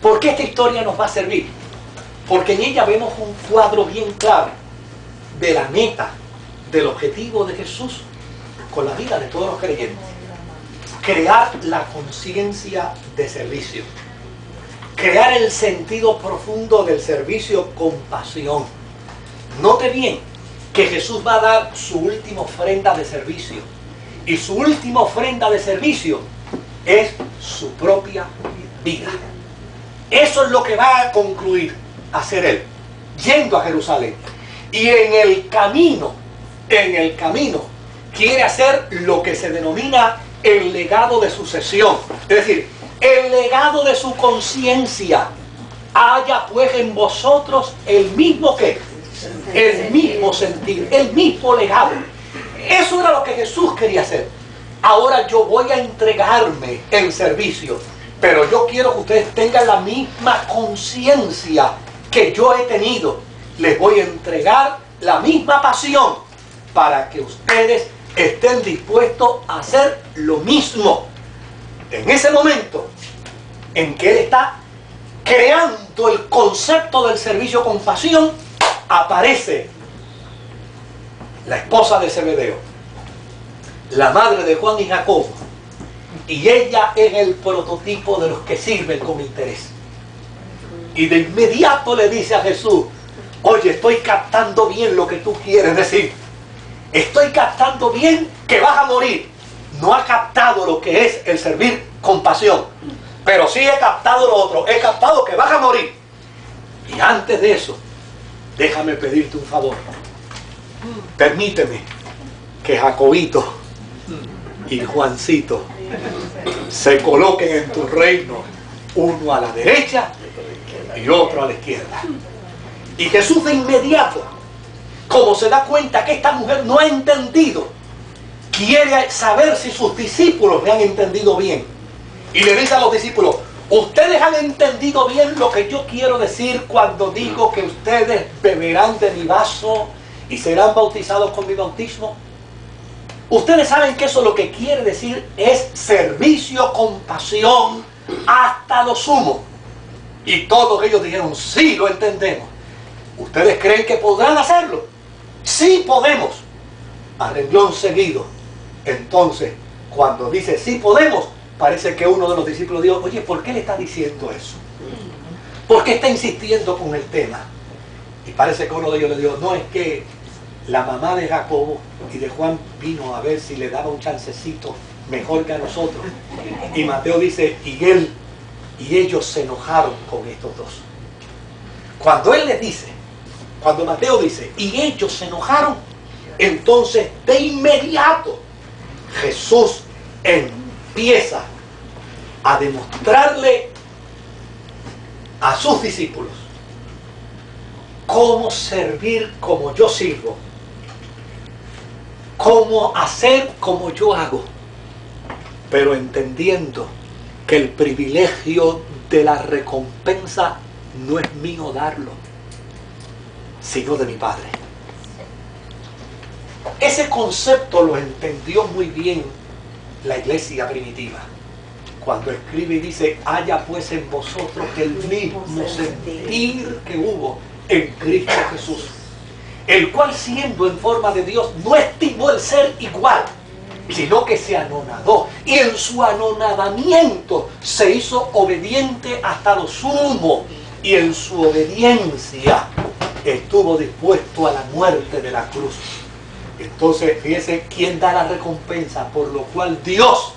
¿Por qué esta historia nos va a servir? Porque en ella vemos un cuadro bien claro de la meta, del objetivo de Jesús con la vida de todos los creyentes. Crear la conciencia de servicio. Crear el sentido profundo del servicio con pasión. Note bien que Jesús va a dar su última ofrenda de servicio. Y su última ofrenda de servicio es su propia vida. Eso es lo que va a concluir hacer Él, yendo a Jerusalén. Y en el camino, quiere hacer lo que se denomina el legado de sucesión. Es decir, el legado de su conciencia. Haya pues en vosotros el mismo ¿qué? El mismo sentir, el mismo legado. Eso era lo que Jesús quería hacer. Ahora yo voy a entregarme en servicio, pero yo quiero que ustedes tengan la misma conciencia que yo he tenido. Les voy a entregar la misma pasión para que ustedes estén dispuestos a hacer lo mismo. En ese momento en que Él está creando el concepto del servicio con pasión, aparece la esposa de Zebedeo, la madre de Juan y Jacobo, y ella es el prototipo de los que sirven con interés. Y de inmediato le dice a Jesús: oye, estoy captando bien lo que tú quieres decir. Estoy captando bien que vas a morir. No ha captado lo que es el servir con pasión, pero sí he captado lo otro. He captado que vas a morir. Y antes de eso, déjame pedirte un favor. Permíteme que Jacobito y Juancito se coloquen en tu reino, uno a la derecha y otro a la izquierda. Y Jesús de inmediato, como se da cuenta que esta mujer no ha entendido, quiere saber si sus discípulos le han entendido bien. Y le dice a los discípulos: ¿ustedes han entendido bien lo que yo quiero decir cuando digo que ustedes beberán de mi vaso y serán bautizados con mi bautismo? Ustedes saben que eso lo que quiere decir es servicio con pasión hasta lo sumo. Y todos ellos dijeron: sí, lo entendemos. ¿Ustedes creen que podrán hacerlo? Sí podemos. A renglón seguido, entonces, cuando dice sí podemos, parece que uno de los discípulos dijo: oye, ¿por qué le está diciendo eso? ¿Por qué está insistiendo con el tema? Y parece que uno de ellos le dijo: no, es que la mamá de Jacobo y de Juan vino a ver si le daba un chancecito mejor que a nosotros. Y Mateo dice: y ellos se enojaron con estos dos. Cuando él les dice, cuando Mateo dice y ellos se enojaron, entonces de inmediato Jesús empieza a demostrarle a sus discípulos cómo servir como yo sirvo, cómo hacer como yo hago, pero entendiendo que el privilegio de la recompensa no es mío darlo, sino de mi Padre. Ese concepto lo entendió muy bien la iglesia primitiva, cuando escribe y dice: haya pues en vosotros el mismo sentir que hubo en Cristo Jesús, el cual siendo en forma de Dios no estimó el ser igual, sino que se anonadó, y en su anonadamiento se hizo obediente hasta lo sumo, y en su obediencia estuvo dispuesto a la muerte de la cruz. Entonces, fíjense quién da la recompensa, por lo cual Dios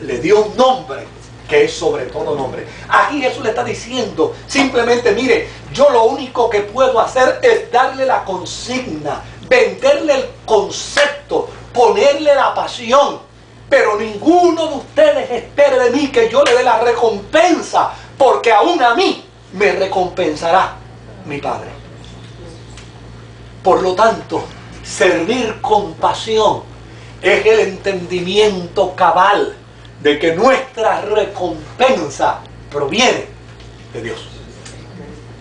le dio un nombre que es sobre todo nombre. Aquí Jesús le está diciendo simplemente: mire, yo lo único que puedo hacer es darle la consigna, venderle el concepto, ponerle la pasión, pero ninguno de ustedes espere de mí que yo le dé la recompensa, porque aún a mí me recompensará mi Padre. Por lo tanto, servir con pasión es el entendimiento cabal de que nuestra recompensa proviene de Dios.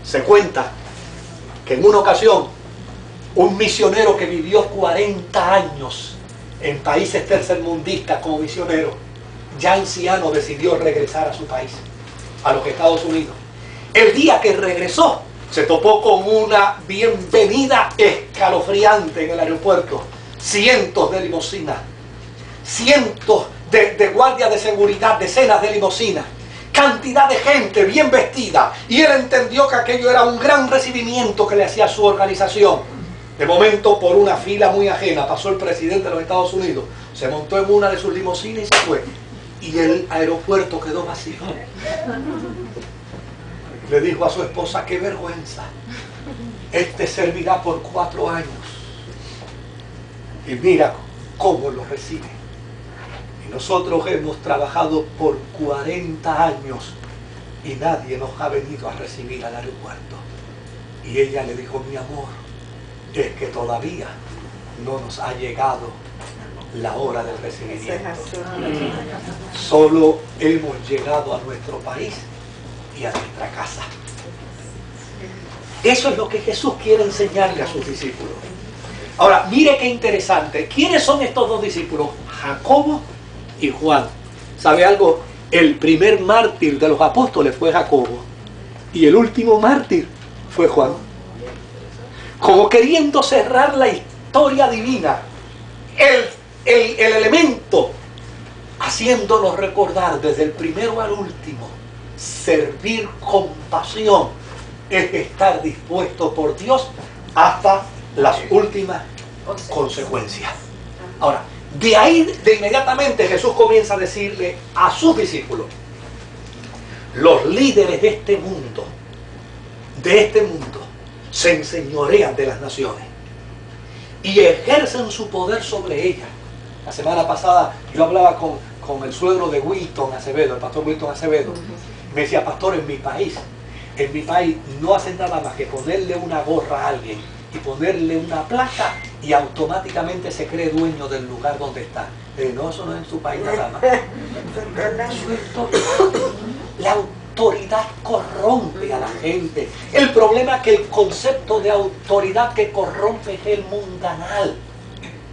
Se cuenta que en una ocasión un misionero que vivió 40 años en países tercermundistas como misionero, ya anciano, decidió regresar a su país, a los Estados Unidos. El día que regresó, se topó con una bienvenida escalofriante en el aeropuerto. Cientos de limusinas, cientos de guardias de seguridad, decenas de limusinas, cantidad de gente bien vestida. Y él entendió que aquello era un gran recibimiento que le hacía su organización. De momento, por una fila muy ajena, pasó el presidente de los Estados Unidos, se montó en una de sus limusinas y se fue. Y el aeropuerto quedó vacío. Le dijo a su esposa: qué vergüenza, este servirá por 4 años. Y mira cómo lo recibe. Y nosotros hemos trabajado por 40 años y nadie nos ha venido a recibir al aeropuerto. Y ella le dijo: mi amor, es que todavía no nos ha llegado la hora del recibimiento. Solo hemos llegado a nuestro país y a nuestra casa. Eso es lo que Jesús quiere enseñarle a sus discípulos. Ahora, mire qué interesante. ¿Quiénes son estos dos discípulos? Jacobo y Juan. ¿Sabe algo? El primer mártir de los apóstoles fue Jacobo y el último mártir fue Juan. Como queriendo cerrar la historia divina, el elemento haciéndonos recordar desde el primero al último, servir con pasión es estar dispuesto por Dios hasta las últimas consecuencias. Ahora, de ahí de inmediatamente Jesús comienza a decirle a sus discípulos: los líderes de este mundo se enseñorean de las naciones y ejercen su poder sobre ellas. La semana pasada yo hablaba con el suegro de Wilton Acevedo, el pastor Wilton Acevedo. Me decía: pastor, en mi país no hacen nada más que ponerle una gorra a alguien y ponerle una placa y automáticamente se cree dueño del lugar donde está. No, eso no es en su país nada más. La autoridad corrompe a la gente. El problema es que el concepto de autoridad que corrompe es el mundanal.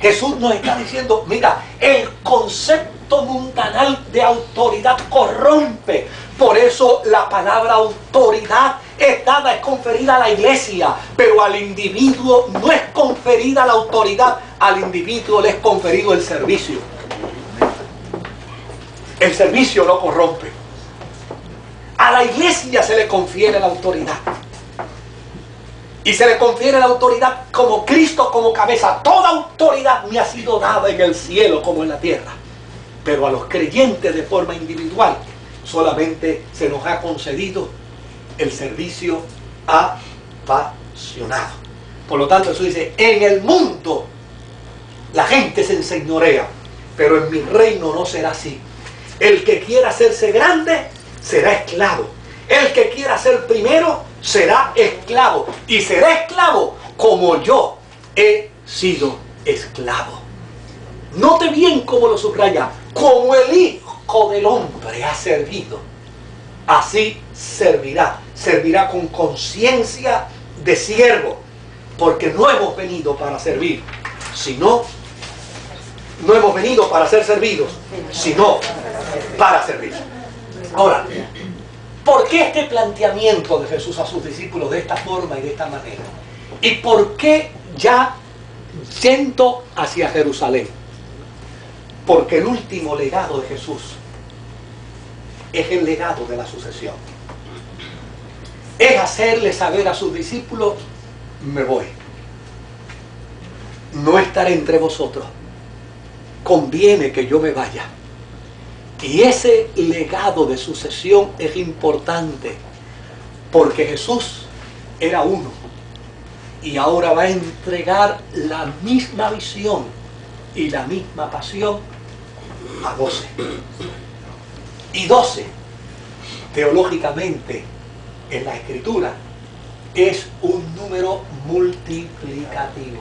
Jesús nos está diciendo: mira, el concepto mundanal de autoridad corrompe. Por eso la palabra autoridad es dada, es conferida a la iglesia, pero al individuo no es conferida la autoridad, al individuo le es conferido el servicio. El servicio no corrompe. A la iglesia se le confiere la autoridad. Y se le confiere la autoridad como Cristo, como cabeza. Toda autoridad me ha sido dada en el cielo como en la tierra. Pero a los creyentes de forma individual solamente se nos ha concedido el servicio apasionado. Por lo tanto, Jesús dice: en el mundo la gente se enseñorea, pero en mi reino no será así. El que quiera hacerse grande será esclavo. El que quiera ser primero será esclavo. Y será esclavo como yo he sido esclavo. Note bien cómo lo subraya: como el Hijo del Hombre ha servido, así servirá. Servirá con conciencia de siervo, porque no hemos venido para servir, sino no hemos venido para ser servidos, sino para servir. Ahora, ¿por qué este planteamiento de Jesús a sus discípulos de esta forma y de esta manera? ¿Y por qué ya yendo hacia Jerusalén? Porque el último legado de Jesús es el legado de la sucesión. Es hacerle saber a sus discípulos: me voy. No estaré entre vosotros. Conviene que yo me vaya. Y ese legado de sucesión es importante, porque Jesús era uno y ahora va a entregar la misma visión y la misma pasión a 12. Y 12, teológicamente, en la Escritura, es un número multiplicativo.